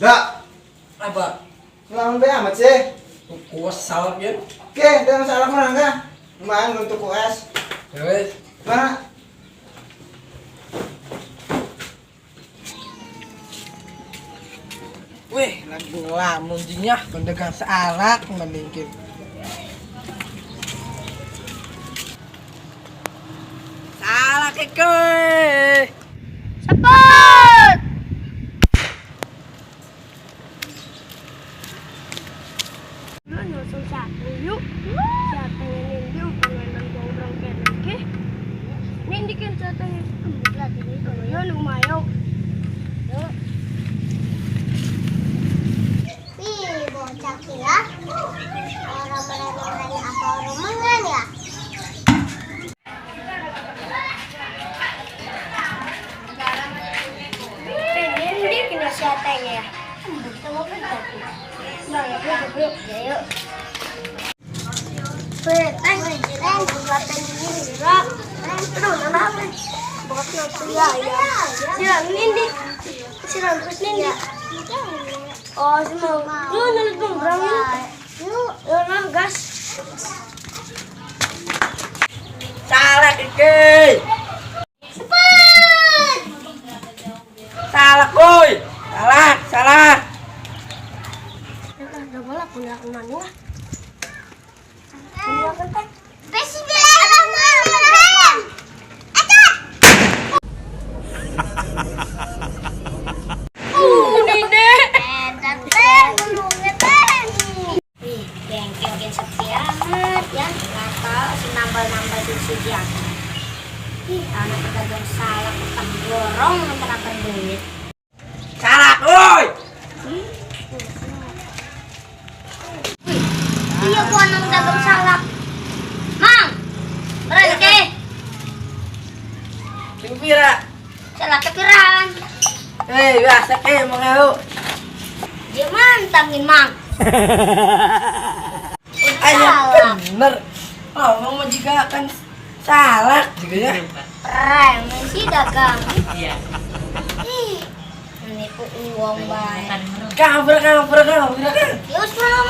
Dak, Apa? ngelamun be amat sih. Kuas salak ya? Oke, ada masalah mana enggak? Lumayan untuk US. Ya wes. Mana? Wih, lagi ngelamun jinya, pendegang salak mendingin. Salak ke. Cepet! Ano, susah yuk. Siapa yang hindi ang pangalan ng orang kelengke? Hindi kan sa tayo. Ang bigla din ito. Yun, umayaw. Bocah ya, orang berani apa rumangan ya? Hindi kinasiyatanya ya. Gusto mo ba ito? Yuk. Ay, buatan diri, Rak. Aduh, nanaman. Bakit na siya, Sirang hindi. Sirang terus hindi. Oh, semua. Yun, nalit mong brown yun. Yun lang, gas. Salak ke. Cepat! Salak boy. Salak. Udah bola, punya aku nanya. Punya aku teh. Bismillahirrahmanirrahim. Bengkel sepi amat ya, nggak tahu si nambal-nambal di sini ya. Anak pedagang salak utang borong antara duit. Salak boy. Iya, ku anak pedagang salak. Mang, berhenti. Pira. Salak kepiran. Biasa ke mau. Dia mantangin mang. Ayah bener. Oh, mau menjigakan salak juga ya. Keren, masih dagang. Iya. Ih, menipu uang banyak. Kabur. Ya, us pernah